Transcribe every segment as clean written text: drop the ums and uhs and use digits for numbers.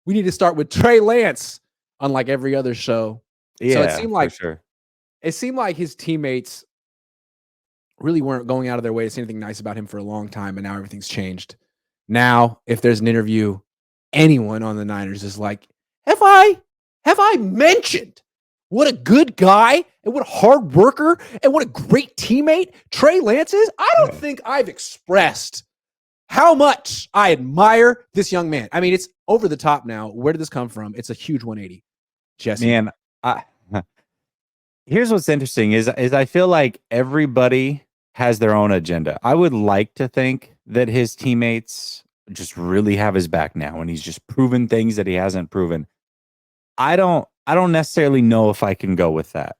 we need to start with Trey Lance, unlike every other show. So Yeah, for sure. it seemed like his teammates really weren't going out of their way to say anything nice about him for a long time, and now everything's changed. Now, if there's an interview, anyone on the Niners is like, have I mentioned what a good guy and what a hard worker and what a great teammate Trey Lance is? I don't think I've expressed how much I admire this young man. I mean, it's over the top now. Where did this come from? It's a huge 180. Jesse. Man, here's what's interesting is I feel like everybody has their own agenda. I would like to think that his teammates just really have his back now, and he's just proven things that he hasn't proven. I don't necessarily know if I can go with that.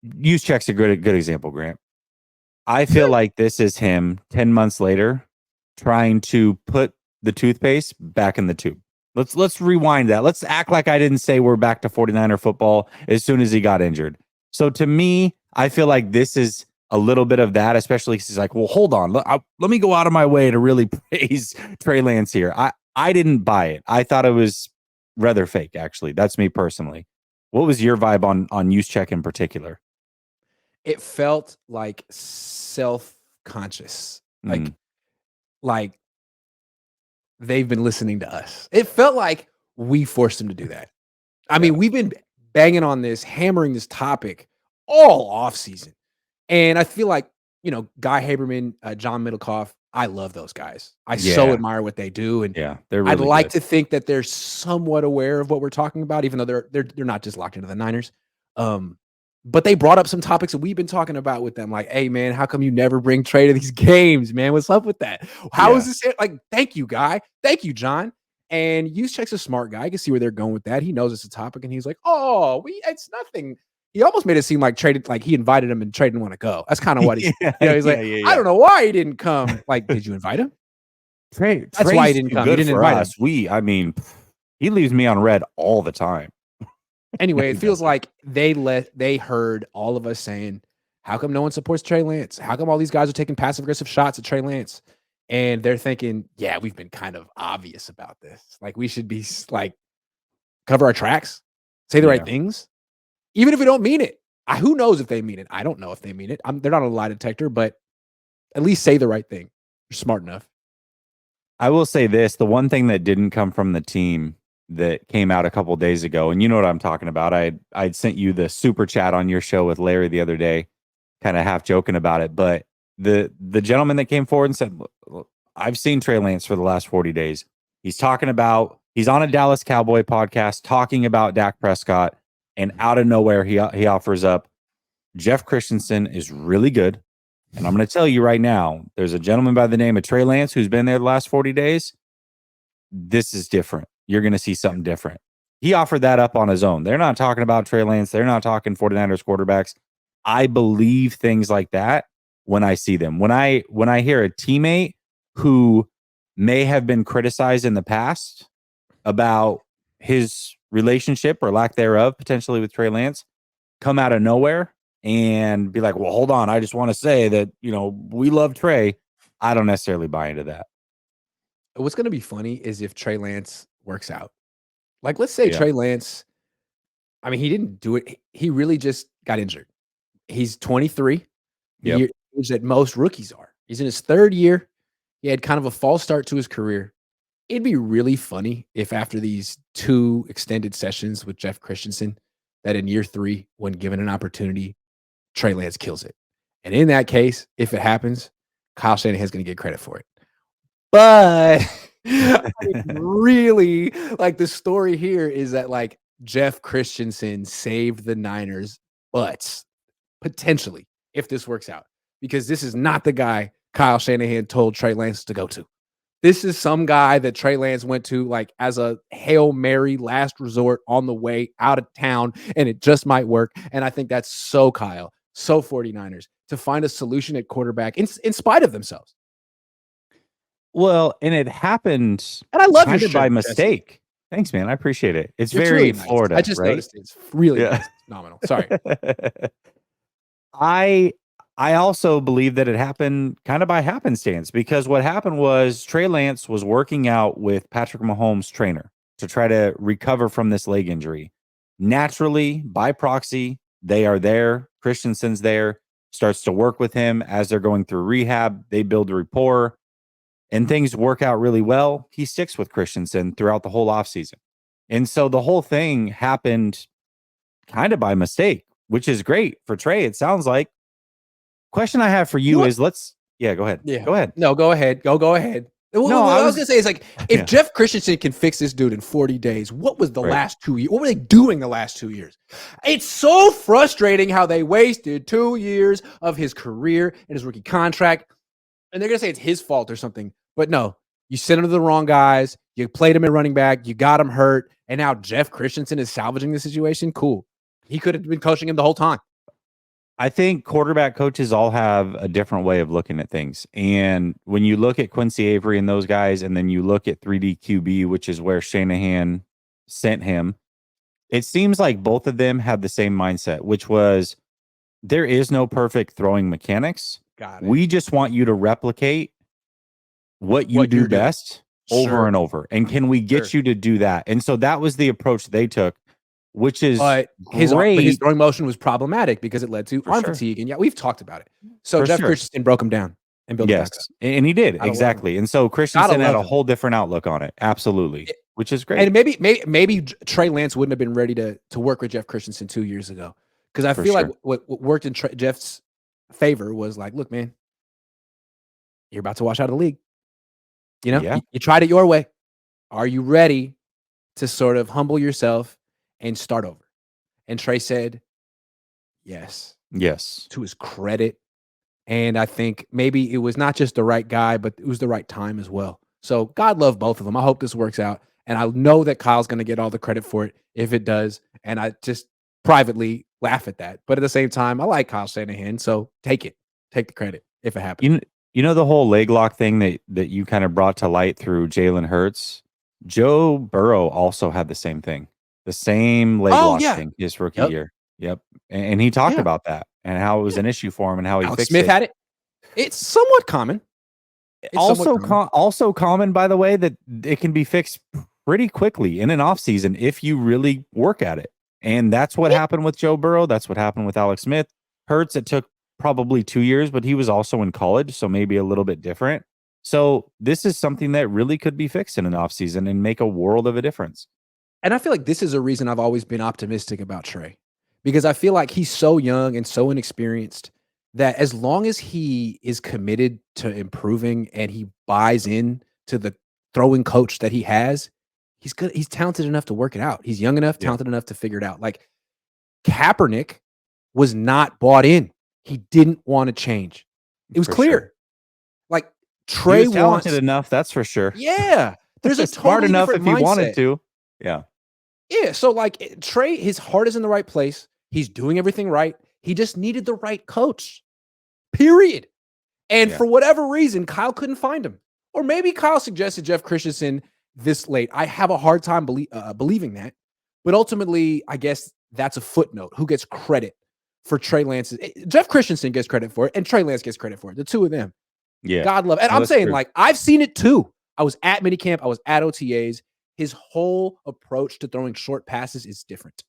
Juszczyk's a good example, Grant. I feel like this is him 10 months later trying to put the toothpaste back in the tube. Let's rewind that. Let's act like I didn't say we're back to 49er football as soon as he got injured. So to me, I feel like this is a little bit of that, especially because he's like, well, hold on. Let me go out of my way to really praise Trey Lance here. I didn't buy it. I thought it was rather fake, actually. That's me personally. What was your vibe on Juszczyk in particular? It felt like self-conscious. Like they've been listening to us. It felt like we forced them to do that. I mean, we've been banging on this, hammering this topic all off season. And I feel like, Guy Haberman, John Middlecoff, I love those guys. I so admire what they do. And they're really I'd like good to think that they're somewhat aware of what we're talking about, even though they're not just locked into the Niners. But they brought up some topics that we've been talking about with them. Like, hey, man, how come you never bring Trey to these games, man? What's up with that? How is this? Like, thank you, Guy. Thank you, John. And Juszczyk's a smart guy. I can see where they're going with that. He knows it's a topic, and he's like, it's nothing. He almost made it seem like he invited him and Trey didn't want to go. That's kind of what he's he's like, I don't know why he didn't come. Like, did you invite him? That's why he didn't come. He didn't invite us. He leaves me on red all the time. Anyway, it feels like they heard all of us saying, how come no one supports Trey Lance? How come all these guys are taking passive-aggressive shots at Trey Lance? And they're thinking, we've been kind of obvious about this. Like, we should be, like, cover our tracks, say the right things, even if we don't mean it. Who knows if they mean it? I don't know if they mean it. They're not a lie detector, but at least say the right thing. You're smart enough. I will say this. The one thing that didn't come from the team that came out a couple days ago, and you know what I'm talking about. I'd sent you the super chat on your show with Larry the other day, kind of half joking about it. But the gentleman that came forward and said, look, I've seen Trey Lance for the last 40 days. He's on a Dallas Cowboy podcast talking about Dak Prescott, and out of nowhere he offers up, Jeff Christensen is really good. And I'm going to tell you right now, there's a gentleman by the name of Trey Lance who's been there the last 40 days. This is different. You're going to see something different. He offered that up on his own. They're not talking about Trey Lance. They're not talking 49ers quarterbacks. I believe things like that when I see them. When I hear a teammate who may have been criticized in the past about his relationship or lack thereof, potentially with Trey Lance, come out of nowhere and be like, well, hold on. I just want to say that, we love Trey. I don't necessarily buy into that. What's going to be funny is if Trey Lance works out. Like, let's say Trey Lance, I mean, he didn't do it. He really just got injured. He's 23, the age that most rookies are. He's in his third year. He had kind of a false start to his career. It'd be really funny if after these 2 extended sessions with Jeff Christensen, that in year 3, when given an opportunity, Trey Lance kills it. And in that case, if it happens, Kyle Shanahan's going to get credit for it. But really, like, the story here is that, like, Jeff Christensen saved the Niners' butts, potentially, if this works out. Because this is not the guy Kyle Shanahan told Trey Lance to go to. This is some guy that Trey Lance went to, like, as a Hail Mary last resort on the way out of town, and it just might work. And I think that's so Kyle, so 49ers, to find a solution at quarterback in spite of themselves. Well, and it happened and I love kind your of by shirt, mistake. Jesse. Thanks, man. I appreciate it. It's very really nice. Florida. I just right? noticed it's really nice. It's phenomenal. Sorry. I also believe that it happened kind of by happenstance, because what happened was Trey Lance was working out with Patrick Mahomes' trainer to try to recover from this leg injury. Naturally, by proxy, they are there. Christensen's there, starts to work with him as they're going through rehab. They build a rapport and things work out really well. He sticks with Christensen throughout the whole offseason. And so the whole thing happened kind of by mistake, which is great for Trey, it sounds like. Question I have for you What? is go ahead. Yeah. Go ahead. No, go ahead. Go ahead. No, What I was gonna say is like, if yeah. Jeff Christensen can fix this dude in 40 days, what was the Right. last 2 years? What were they doing the last 2 years? It's so frustrating how they wasted 2 years of his career and his rookie contract. And they're gonna say it's his fault or something. But no, you sent him to the wrong guys, you played him at running back, you got him hurt, and now Jeff Christensen is salvaging the situation. Cool. He could have been coaching him the whole time. I think quarterback coaches all have a different way of looking at things. And when you look at Quincy Avery and those guys, and then you look at 3D QB, which is where Shanahan sent him, it seems like both of them have the same mindset, which was there is no perfect throwing mechanics. Got it. We just want you to replicate what you do best over and over. And can we get you to do that? And so that was the approach they took, which is his throwing motion was problematic because it led to arm fatigue. And yeah, we've talked about it. So Jeff Christensen broke him down and built it back up. And he did. Exactly. And so Christensen had a whole different outlook on it. Absolutely. Which is great. And maybe Trey Lance wouldn't have been ready to work with Jeff Christensen 2 years ago. Because I feel like what worked in Jeff's favor was like, look, man, you're about to wash out of the league. You know, you tried it your way. Are you ready to sort of humble yourself and start over? And Trey said, yes. Yes. To his credit. And I think maybe it was not just the right guy, but it was the right time as well. So God love both of them. I hope this works out. And I know that Kyle's going to get all the credit for it if it does. And I just privately laugh at that. But at the same time, I like Kyle Shanahan. So take it. Take the credit if it happens. You know the whole leg lock thing that you kind of brought to light through Jalen Hurts? Joe Burrow also had the same thing. The same leg lock thing his rookie year. Yep. And he talked about that and how it was an issue for him and how he fixed Smith it. had it. It's somewhat common. Also common, by the way, that it can be fixed pretty quickly in an offseason if you really work at it. And that's what happened with Joe Burrow. That's what happened with Alex Smith. Hurts, it took probably 2 years, but he was also in college, so maybe a little bit different. So this is something that really could be fixed in an offseason and make a world of a difference. And I feel like this is a reason I've always been optimistic about Trey, because I feel like he's so young and so inexperienced that as long as he is committed to improving and he buys in to the throwing coach that he has, he's good. He's talented enough to work it out. He's young enough, talented enough to figure it out. Like Kaepernick was not bought in. He didn't want to change. It was clear. Sure. Like Trey was talented enough, that's for sure. Yeah. There's a smart totally enough if mindset. he wanted to. Yeah. Yeah. So like Trey, his heart is in the right place. He's doing everything right. He just needed the right coach. Period. And for whatever reason, Kyle couldn't find him. Or maybe Kyle suggested Jeff Christensen this late. I have a hard time believing that. But ultimately, I guess that's a footnote. Who gets credit for Trey Lance? Jeff Christensen gets credit for it, and Trey Lance gets credit for it. The two of them. Yeah. God love it. And I'm saying, like, I've seen it too. I was at minicamp. I was at OTAs. His whole approach to throwing short passes is different.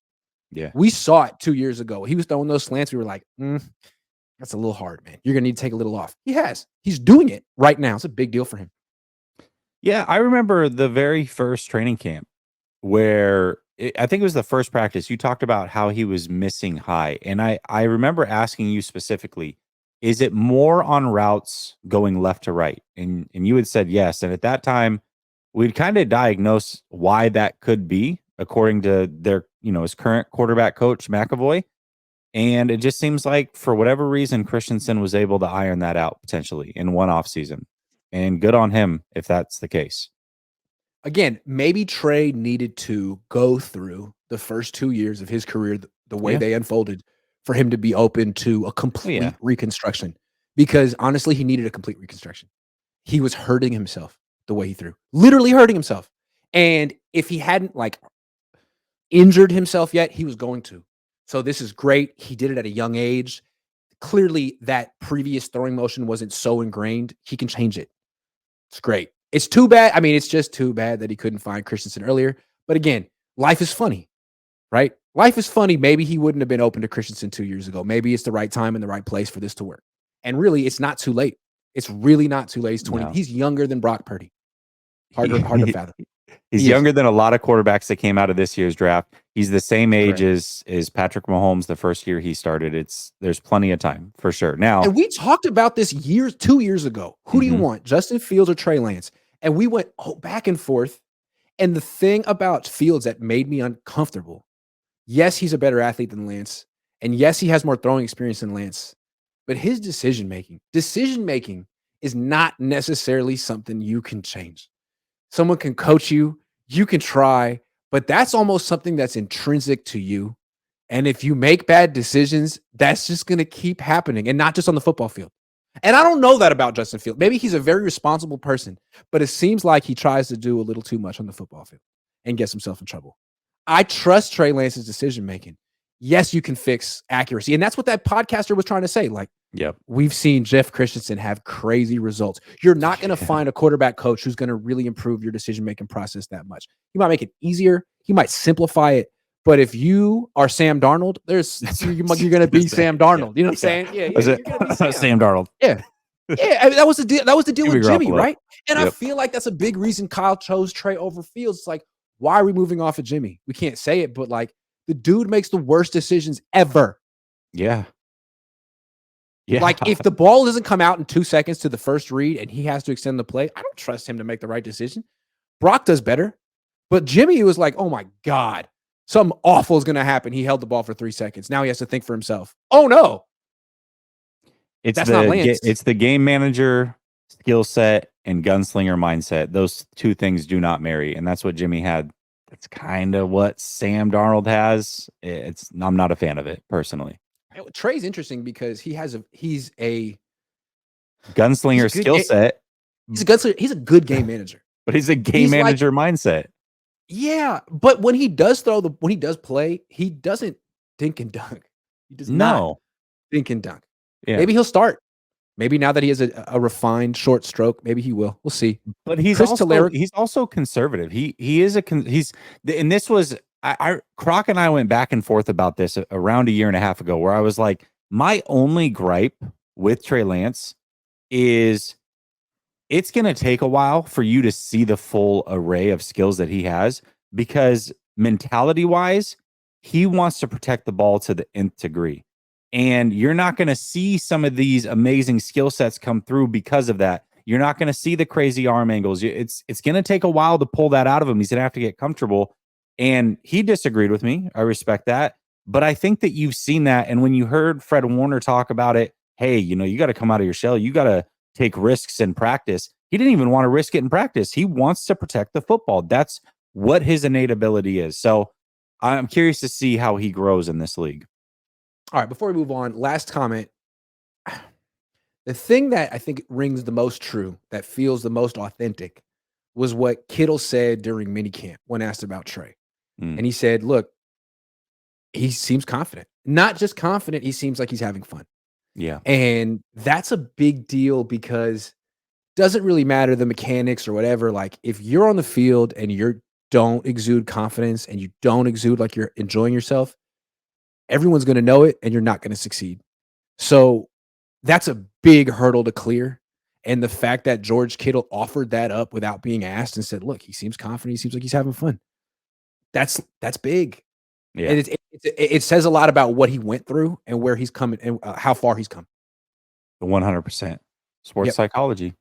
Yeah. We saw it 2 years ago. He was throwing those slants. We were like, that's a little hard, man. You're going to need to take a little off. He has. He's doing it right now. It's a big deal for him. Yeah, I remember the very first training camp where I think it was the first practice. You talked about how he was missing high. And I remember asking you specifically, is it more on routes going left to right? And you had said yes. And at that time, we'd kind of diagnosed why that could be, according to their, his current quarterback coach, McAvoy. And it just seems like for whatever reason, Christensen was able to iron that out potentially in one offseason. And good on him if that's the case. Again, maybe Trey needed to go through the first 2 years of his career the way they unfolded for him to be open to a complete reconstruction. Because honestly, he needed a complete reconstruction. He was hurting himself the way he threw. Literally hurting himself. And if he hadn't injured himself yet, he was going to. So this is great. He did it at a young age. clearly that previous throwing motion wasn't so ingrained. He can change it. It's great. It's too bad. I mean, it's just too bad that he couldn't find Christensen earlier. But again, life is funny, right? Life is funny. Maybe he wouldn't have been open to Christensen 2 years ago. Maybe it's the right time and the right place for this to work. And really, it's not too late. It's really not too late. He's 20. No. He's younger than Brock Purdy. Hard to fathom. He's younger than a lot of quarterbacks that came out of this year's draft. He's the same age as Patrick Mahomes the first year he started. There's plenty of time for sure. Now, and we talked about this 2 years ago. Who do you want, Justin Fields or Trey Lance? And we went back and forth. And the thing about Fields that made me uncomfortable, yes, he's a better athlete than Lance. And yes, he has more throwing experience than Lance. But his decision-making is not necessarily something you can change. Someone can coach you, you can try, but that's almost something that's intrinsic to you. And if you make bad decisions, that's just going to keep happening, and not just on the football field. And I don't know that about Justin Fields. Maybe he's a very responsible person, but it seems like he tries to do a little too much on the football field and gets himself in trouble. I trust Trey Lance's decision-making. Yes, you can fix accuracy. And that's what that podcaster was trying to say. Like, we've seen Jeff Christensen have crazy results. You're not going to find a quarterback coach who's going to really improve your decision-making process that much. He might make it easier. He might simplify it. But if you are Sam Darnold, you're going to be Sam Darnold. You know what I'm saying? Yeah, you're going to be Sam Darnold. Yeah. Yeah, I mean, that was the deal. That was the deal with Jimmy, right? And I feel like that's a big reason Kyle chose Trey over Fields. It's like, why are we moving off of Jimmy? We can't say it, but like, the dude makes the worst decisions ever. Yeah. Like, if the ball doesn't come out in 2 seconds to the first read and he has to extend the play, I don't trust him to make the right decision. Brock does better. But Jimmy was like, oh my God, something awful is going to happen. He held the ball for 3 seconds. Now he has to think for himself. Oh no. That's not Lance. It's the game manager skill set and gunslinger mindset. Those two things do not marry. And that's what Jimmy had. That's kind of what Sam Darnold has. I'm not a fan of it personally. Trey's interesting because he's a gunslinger skill set. He's a gunslinger. He's a good game manager, but he's a game manager mindset. Yeah, but when he does play, he doesn't dink and dunk. He does not dink and dunk. Yeah. Maybe he'll start. Maybe now that he has a refined short stroke, maybe he will. We'll see. But he's also conservative. And this was Croc and I went back and forth about this around a year and a half ago, where I was like, my only gripe with Trey Lance is it's going to take a while for you to see the full array of skills that he has, because mentality wise, he wants to protect the ball to the nth degree. And you're not going to see some of these amazing skill sets come through because of that. You're not going to see the crazy arm angles. It's going to take a while to pull that out of him. He's going to have to get comfortable. And he disagreed with me. I respect that. But I think that you've seen that. And when you heard Fred Warner talk about it, hey, you got to come out of your shell. You got to take risks in practice. He didn't even want to risk it in practice. He wants to protect the football. That's what his innate ability is. So I'm curious to see how he grows in this league. All right, before we move on, last comment. The thing that I think rings the most true, that feels the most authentic, was what Kittle said during minicamp when asked about Trey. And he said, look, he seems confident. Not just confident, he seems like he's having fun. Yeah. And that's a big deal, because it doesn't really matter the mechanics or whatever. Like, if you're on the field and you don't exude confidence and you don't exude like you're enjoying yourself, everyone's going to know it and you're not going to succeed. So that's a big hurdle to clear. And the fact that George Kittle offered that up without being asked and said, look, he seems confident. He seems like he's having fun. That's big. Yeah. And it says a lot about what he went through and where he's coming and how far he's come. 100%. Sports psychology.